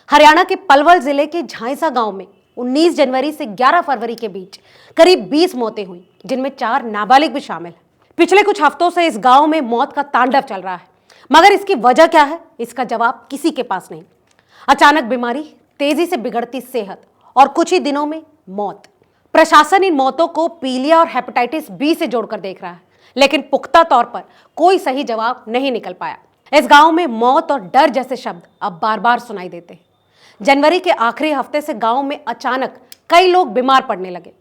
हरियाणा के पलवल जिले के झांसा गांव में 19 जनवरी से 11 फरवरी के बीच करीब 20 मौतें हुई, जिनमें 4 नाबालिग भी शामिल हैं। पिछले कुछ हफ्तों से इस गांव में मौत का तांडव चल रहा है, मगर इसकी वजह क्या है, इसका जवाब किसी के पास नहीं। अचानक बीमारी, तेजी से बिगड़ती सेहत और कुछ ही दिनों में मौत। प्रशासन इन मौतों को पीलिया और हेपेटाइटिस बी से जोड़कर देख रहा है, लेकिन पुख्ता तौर पर कोई सही जवाब नहीं निकल पाया। इस गांव में मौत और डर जैसे शब्द अब बार बार सुनाई देते हैं। जनवरी के आखिरी हफ्ते से गांव में अचानक कई लोग बीमार पड़ने लगे।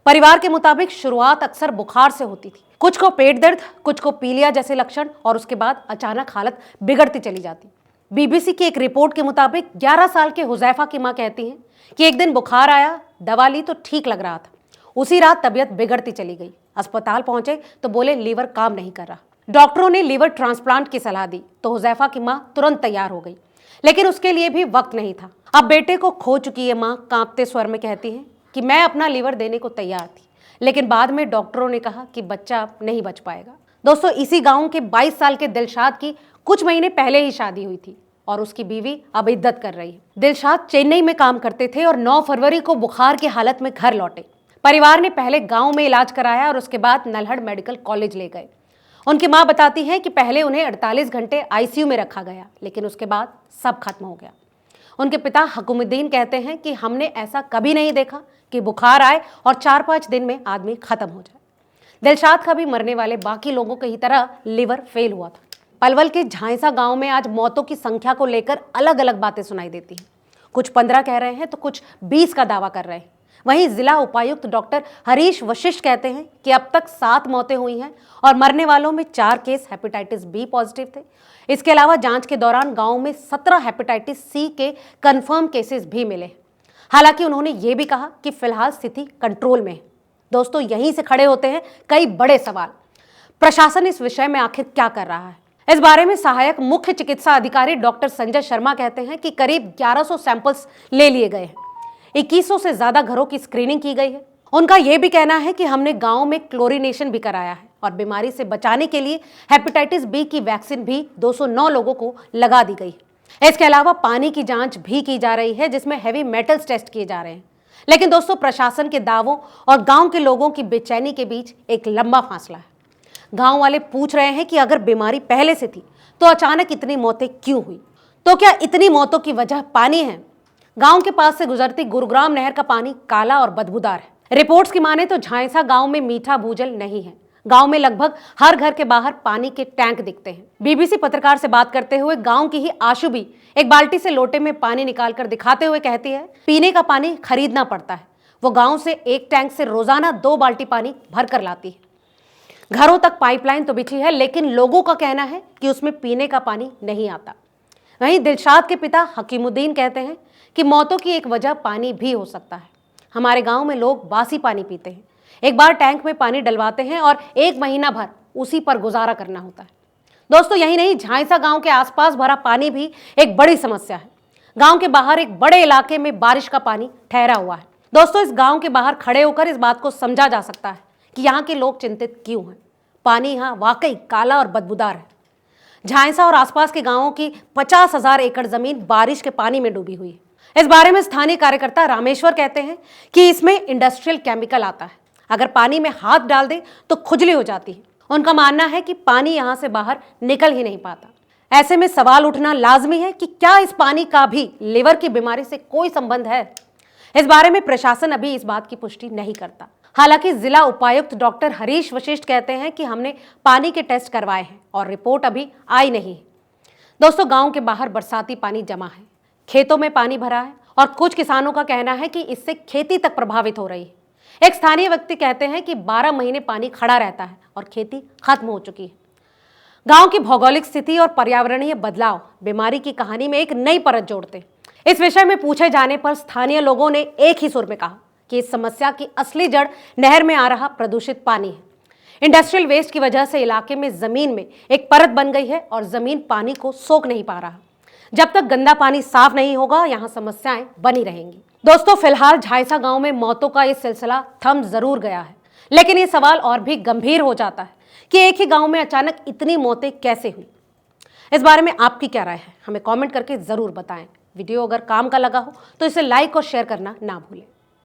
परिवार के मुताबिक शुरुआत अक्सर बुखार से होती थी, कुछ को पेट दर्द, कुछ को पीलिया जैसे लक्षण, और उसके बाद अचानक हालत बिगड़ती चली जाती। बीबीसी की एक रिपोर्ट के मुताबिक 11 साल के हुजैफा की मां कहती हैं कि एक दिन बुखार आया, दवा ली तो ठीक लग रहा था, उसी रात तबीयत बिगड़ती चली गई। अस्पताल पहुंचे तो बोले लीवर काम नहीं कर रहा। डॉक्टरों ने लीवर ट्रांसप्लांट की सलाह दी तो हुजैफा की मां तुरंत तैयार हो गई, लेकिन उसके लिए भी वक्त नहीं था। अब बेटे को खो चुकी है मां कांपते स्वर में कहती है कि मैं अपना लीवर देने को तैयार थी, लेकिन बाद में डॉक्टरों ने कहा कि बच्चा अब नहीं बच पाएगा। दोस्तों, इसी गांव के 22 साल के दिलशाद की कुछ महीने पहले ही शादी हुई थी और उसकी बीवी अब इद्दत कर रही है। दिलशाद चेन्नई में काम करते थे और 9 फरवरी को बुखार की हालत में घर लौटे। परिवार ने पहले गांव में इलाज कराया और उसके बाद नल्हड़ मेडिकल कॉलेज ले गए। उनकी मां बताती है कि पहले उन्हें 48 घंटे आईसीयू में रखा गया, लेकिन उसके बाद सब खत्म हो गया। उनके पिता हकुमुद्दीन कहते हैं कि हमने ऐसा कभी नहीं देखा कि बुखार आए और 4-5 दिन में आदमी खत्म हो जाए। दिलशाद का भी मरने वाले बाकी लोगों की ही तरह लिवर फेल हुआ था। पलवल के झांसा गांव में आज मौतों की संख्या को लेकर अलग अलग बातें सुनाई देती हैं। कुछ 15 कह रहे हैं तो कुछ 20 का दावा कर रहे हैं। वहीं जिला उपायुक्त डॉक्टर हरीश वशिष्ठ कहते हैं कि अब तक 7 मौतें हुई हैं और मरने वालों में 4 केस हेपेटाइटिस बी पॉजिटिव थे। इसके अलावा जांच के दौरान गांव में 17 हेपेटाइटिस सी के कंफर्म केसेस भी मिले। हालांकि उन्होंने ये भी कहा कि फिलहाल स्थिति कंट्रोल में है। दोस्तों, यहीं से खड़े होते हैं कई बड़े सवाल। प्रशासन इस विषय में आखिर क्या कर रहा है? इस बारे में सहायक मुख्य चिकित्सा अधिकारी डॉक्टर संजय शर्मा कहते हैं कि करीब 1100 सैंपल्स ले लिए गए हैं। 2100 से ज्यादा घरों की स्क्रीनिंग की गई है। उनका यह भी कहना है कि हमने गांव में क्लोरीनेशन भी कराया है और बीमारी से बचाने के लिए हेपेटाइटिस बी की वैक्सीन भी 209 लोगों को लगा दी गई है। इसके अलावा पानी की जांच भी की जा रही है, जिसमें हेवी मेटल्स टेस्ट किए जा रहे हैं। लेकिन दोस्तों, प्रशासन के दावों और गांव के लोगों की बेचैनी के बीच एक लंबा फासला है। गांव वाले पूछ रहे हैं कि अगर बीमारी पहले से थी तो अचानक इतनी मौतें क्यों हुई? तो क्या इतनी मौतों की वजह पानी है? गांव के पास से गुजरती गुरुग्राम नहर का पानी काला और बदबूदार है। रिपोर्ट्स की माने तो झांसा गांव में मीठा भूजल नहीं है। गांव में लगभग हर घर के बाहर पानी के टैंक दिखते हैं। बीबीसी पत्रकार से बात करते हुए गांव की ही आशु भी एक बाल्टी से लोटे में पानी निकालकर दिखाते हुए कहती है, पीने का पानी खरीदना पड़ता है। वो गांव से एक टैंक से रोजाना 2 बाल्टी पानी भर कर लाती है। घरों तक पाइपलाइन तो बिछी है, लेकिन लोगों का कहना है कि उसमें पीने का पानी नहीं आता। वहीं दिलशाद के पिता हकीमुद्दीन कहते हैं कि मौतों की एक वजह पानी भी हो सकता है। हमारे गांव में लोग बासी पानी पीते हैं, एक बार टैंक में पानी डलवाते हैं और 1 महीना भर उसी पर गुजारा करना होता है। दोस्तों, यही नहीं, झांसा गांव के आसपास भरा पानी भी एक बड़ी समस्या है। गांव के बाहर एक बड़े इलाके में बारिश का पानी ठहरा हुआ है। दोस्तों, इस गांव के बाहर खड़े होकर इस बात को समझा जा सकता है कि यहाँ के लोग चिंतित क्यों हैं। पानी यहाँ वाकई काला और बदबूदार है। झांसा और आसपास के गांवों की 50,000 एकड़ जमीन बारिश के पानी में डूबी हुई है। इस बारे में स्थानीय कार्यकर्ता रामेश्वर कहते हैं कि इसमें इंडस्ट्रियल केमिकल आता है, अगर पानी में हाथ डाल दे तो खुजली हो जाती है। उनका मानना है कि पानी यहां से बाहर निकल ही नहीं पाता। ऐसे में सवाल उठना लाजमी है कि क्या इस पानी का भी लिवर की बीमारी से कोई संबंध है? इस बारे में प्रशासन अभी इस बात की पुष्टि नहीं करता। हालांकि जिला उपायुक्त डॉक्टर हरीश वशिष्ठ कहते हैं कि हमने पानी के टेस्ट करवाए हैं और रिपोर्ट अभी आई नहीं है। दोस्तों, गांव के बाहर बरसाती पानी जमा है, खेतों में पानी भरा है और कुछ किसानों का कहना है कि इससे खेती तक प्रभावित हो रही है। एक स्थानीय व्यक्ति कहते हैं कि 12 महीने पानी खड़ा रहता है और खेती खत्म हो चुकी है। गांव की भौगोलिक स्थिति और पर्यावरणीय बदलाव बीमारी की कहानी में एक नई परत जोड़ते हैं। इस विषय में पूछे जाने पर स्थानीय लोगों ने एक ही सुर में कहा कि इस समस्या की असली जड़ नहर में आ रहा प्रदूषित पानी है। इंडस्ट्रियल वेस्ट की वजह से इलाके में जमीन में एक परत बन गई है और जमीन पानी को सोख नहीं पा रहा। जब तक गंदा पानी साफ नहीं होगा, यहाँ समस्याएं बनी रहेंगी। दोस्तों, फिलहाल झांसा गांव में मौतों का ये सिलसिला थम जरूर गया है, लेकिन ये सवाल और भी गंभीर हो जाता है कि एक ही गांव में अचानक इतनी मौतें कैसे हुई। इस बारे में आपकी क्या राय है? हमें कमेंट करके जरूर बताएं। वीडियो अगर काम का लगा हो तो इसे लाइक और शेयर करना ना भूलें।